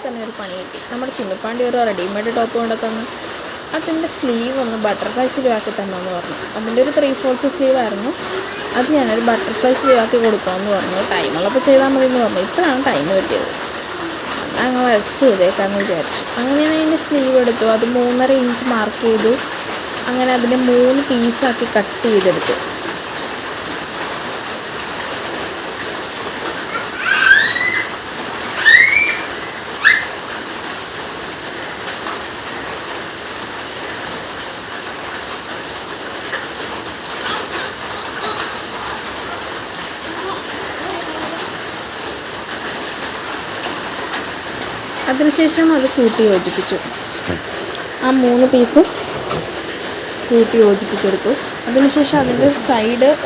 തന്നെ ഒരു പണി കിട്ടി. നമ്മുടെ ചിന്നുപ്പാണ്ടി ഒരു റെഡിമെയ്ഡ് ടോപ്പ് കൊണ്ട് തന്നു. അതിൻ്റെ സ്ലീവ് ഒന്ന് ബട്ടർഫ്ലൈ സ്ലീവ് ആക്കി തന്നെന്ന് പറഞ്ഞു. അതിൻ്റെ ഒരു 3/4 സ്ലീവ് ആയിരുന്നു. അത് ഞാനൊരു ബട്ടർഫ്ലൈ സ്ലീവ് ആക്കി കൊടുക്കാമെന്ന് പറഞ്ഞു. ടൈമുള്ളപ്പോൾ ചെയ്താൽ മതി എന്ന് പറഞ്ഞു. ഇപ്പോഴാണ് ടൈം കിട്ടിയത്. അങ്ങനെ വരച്ച് ചെയ്തേക്കാമെന്ന് വിചാരിച്ചു. അങ്ങനെ ഞാൻ അതിൻ്റെ സ്ലീവ് എടുത്തു. അത് 3.5 ഇഞ്ച് മാർക്ക് ചെയ്തു. അങ്ങനെ അതിനെ 3 പീസാക്കി കട്ട് ചെയ്തെടുത്തു. അതിനുശേഷം അത് കൂട്ടി യോജിപ്പിച്ചു. ആ 3 പീസും കൂട്ടി യോജിപ്പിച്ചെടുത്തു. അതിനുശേഷം അതിൻ്റെ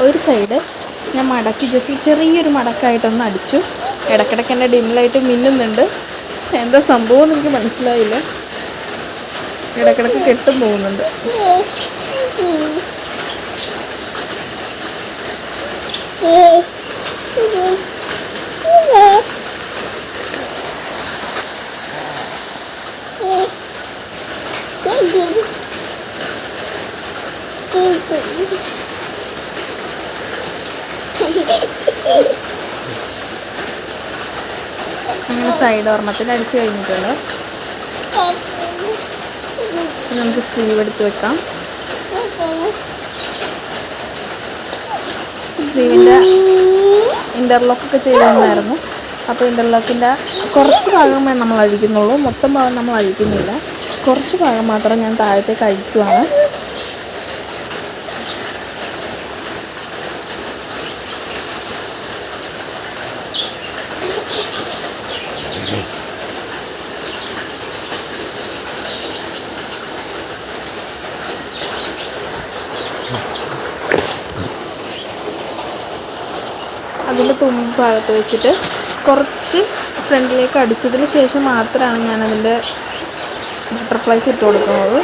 ഒരു സൈഡ് ഞാൻ മടക്കി ജസ്റ്റ് ചെറിയൊരു മടക്കായിട്ടൊന്ന് അടിച്ചു. ഇടയ്ക്കിടയ്ക്ക് എൻ്റെ ഡിം ലൈറ്റ് മിന്നുന്നുണ്ട്. എന്താ സംഭവം എന്ന് എനിക്ക് മനസ്സിലായില്ല. ഇടയ്ക്കിടയ്ക്ക് കെട്ടും പോകുന്നുണ്ട്. അങ്ങനെ സൈഡ് ഓർമ്മത്തിൽ അടിച്ചു കഴിഞ്ഞിട്ടുണ്ട്. നമുക്ക് സ്ലീവ് എടുത്ത് വെക്കാം. സ്ലീവിൻ്റെ ഇൻ്റർലോക്കൊക്കെ ചെയ്തിട്ടുണ്ടായിരുന്നു. അപ്പോൾ ഇൻ്റർലോക്കിൻ്റെ കുറച്ച് ഭാഗമേ നമ്മൾ അഴിക്കുന്നുള്ളൂ. മൊത്തം ഭാഗം നമ്മൾ അഴിക്കുന്നില്ല. കുറച്ച് ഭാഗം മാത്രം ഞാൻ താഴത്തേക്ക് അഴിക്കുവാണ്. അതിൻ്റെ തുമ്പ് ഭാഗത്ത് വെച്ചിട്ട് കുറച്ച് ഫ്രണ്ടിലേക്ക് അടിച്ചതിന് ശേഷം മാത്രമാണ് ഞാനതിൻ്റെ ബട്ടർഫ്ലൈസ് ഇട്ട് കൊടുക്കുന്നത്.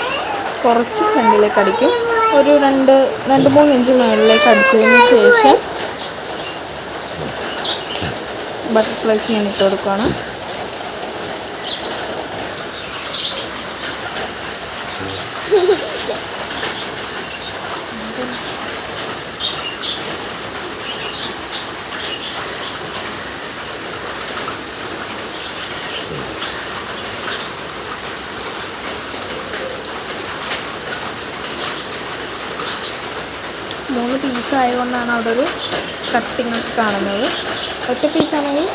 കുറച്ച് ഫ്രണ്ടിലേക്ക് അടിക്കും. ഒരു 2-3 ഇഞ്ച് മുകളിലേക്ക് അടിച്ചതിന് ശേഷം ബട്ടർഫ്ലൈസ് ഞാൻ ഇട്ട് കൊടുക്കുകയാണ്. മൂന്ന് പീസായതുകൊണ്ടാണ് അവിടെ ഒരു കട്ടിങ് ഒക്കെ കാണുന്നത്. ഒറ്റ പീസാണെങ്കിൽ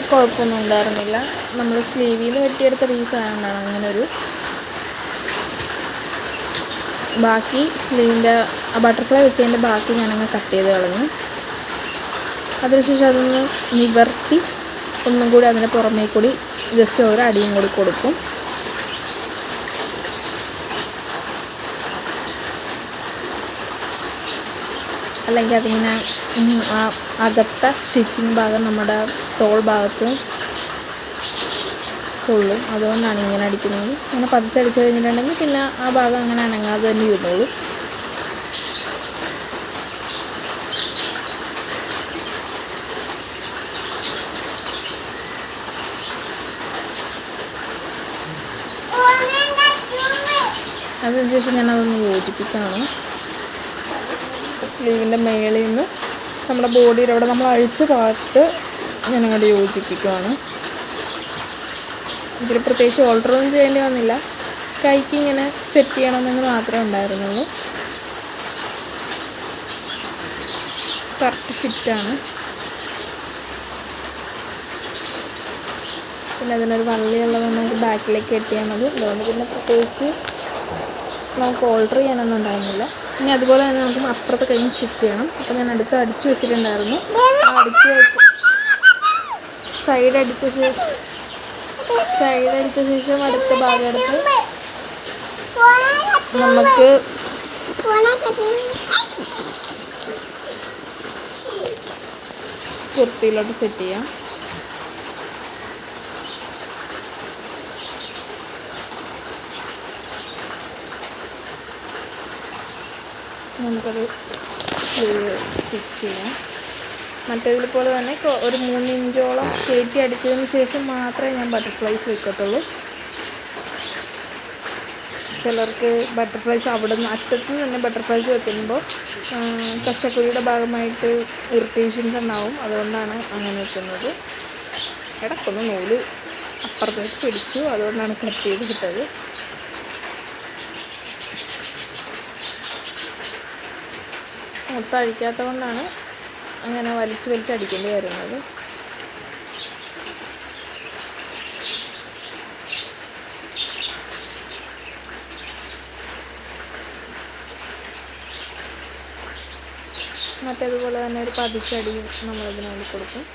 കുഴപ്പമൊന്നും ഉണ്ടായിരുന്നില്ല. നമ്മൾ സ്ലീവിൽ നിന്ന് വെട്ടിയെടുത്ത പീസായതുകൊണ്ടാണ് അങ്ങനൊരു. ബാക്കി സ്ലീവിൻ്റെ ആ ബട്ടർഫ്ലൈ വെച്ചതിൻ്റെ ബാക്കി ഞാനങ്ങ് കട്ട് ചെയ്ത് കളഞ്ഞു. അതിനുശേഷം അതൊന്ന് നിവർത്തി ഒന്നും കൂടി അതിന് പുറമേ കൂടി ജസ്റ്റ് ഒരു അടിയും കൂടി കൊടുക്കും. അല്ലെങ്കിൽ അതിങ്ങനെ അകത്ത സ്റ്റിച്ചിങ് ഭാഗം നമ്മുടെ തോൾ ഭാഗത്ത് കൊള്ളും. അതുകൊണ്ടാണ് ഇങ്ങനെ അടിക്കുന്നത്. ഇങ്ങനെ പതിച്ചടിച്ച് കഴിഞ്ഞിട്ടുണ്ടെങ്കിൽ പിന്നെ ആ ഭാഗം അങ്ങനെ അനങ്ങാതെ തന്നെ ഇരുന്നോളൂ. അതിനുശേഷം ഞാനതൊന്ന് യോജിപ്പിക്കുകയാണ്. സ്ലീവിൻ്റെ മേളിൽ നിന്ന് നമ്മുടെ ബോഡിയുടെ അവിടെ നമ്മൾ അഴിച്ച പാർട്ട് ഞാനങ്ങോട്ട് യോജിപ്പിക്കുകയാണ്. ഇതിൽ പ്രത്യേകിച്ച് ഓൾട്ടറൊന്നും ചെയ്യേണ്ടി വന്നില്ല. കൈക്ക് ഇങ്ങനെ സെറ്റ് ചെയ്യണമെന്ന് മാത്രമേ ഉണ്ടായിരുന്നുള്ളൂ. കറക്റ്റ് ഫിറ്റാണ്. പിന്നെ അതിനൊരു വള്ളിയുള്ളത് നമുക്ക് ബാക്കിലേക്ക് കെട്ടിയാൽ മതി. അതുകൊണ്ട് പിന്നെ പ്രത്യേകിച്ച് നമുക്ക് ഓൾട്ടർ ചെയ്യാനൊന്നും ഉണ്ടായിരുന്നില്ല. ഇനി അതുപോലെ തന്നെ നമുക്ക് അപ്പുറത്തെ കൈ സ്റ്റിച്ച് ചെയ്യണം. അപ്പോൾ ഞാൻ അടുത്ത് അടിച്ചു വെച്ചിട്ടുണ്ടായിരുന്നു. അടിച്ച് വെച്ച് സൈഡ് അടിച്ച ശേഷം അടുത്ത ഭാഗം എടുത്ത് നമുക്ക് കുർത്തിയിലോട്ട് സെറ്റ് ചെയ്യാം. നമുക്കത് സ്റ്റിച്ച് ചെയ്യാം. മറ്റേതിൽ പോലെ തന്നെ ഒരു 3 ഇഞ്ചോളം കയറ്റി അടിച്ചതിന് ശേഷം മാത്രമേ ഞാൻ ബട്ടർഫ്ലൈസ് വെക്കത്തുള്ളൂ. ചിലർക്ക് ബട്ടർഫ്ലൈസ് അവിടെ നിന്ന് അറ്റത്ത് തന്നെ ബട്ടർഫ്ലൈസ് വെക്കുമ്പോൾ കശക്കുഴിയുടെ ഭാഗമായിട്ട് ഇറിറ്റേഷൻസ് ഉണ്ടാവും. അതുകൊണ്ടാണ് അങ്ങനെ വെക്കുന്നത്. ഇടയ്ക്കൊന്ന് നൂല് അപ്പുറത്തേക്ക് പിടിച്ചു, അതുകൊണ്ടാണ് കട്ട് ചെയ്ത് കിട്ടത്. മൊത്തം അടിക്കാത്തത് കൊണ്ടാണ് അങ്ങനെ വലിച്ചടിക്കേണ്ടി വരുന്നത്. മറ്റേതുപോലെ തന്നെ ഒരു പതിച്ചടിയും നമ്മളിതിന് വേണ്ടി കൊടുക്കും.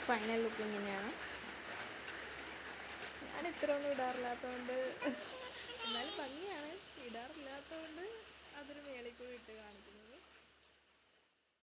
ഫൈനൽ ലുക്ക് ഇങ്ങനെയാണ്. ഞാൻ ഇത്രയൊന്നും ഇടാറില്ലാത്തതുകൊണ്ട്, എന്നാലും ഭംഗിയാണ്. ഇടാറില്ലാത്തതുകൊണ്ട് അതൊരു മേളിൽ കൂടി ഇട്ട് കാണിക്കുന്നു.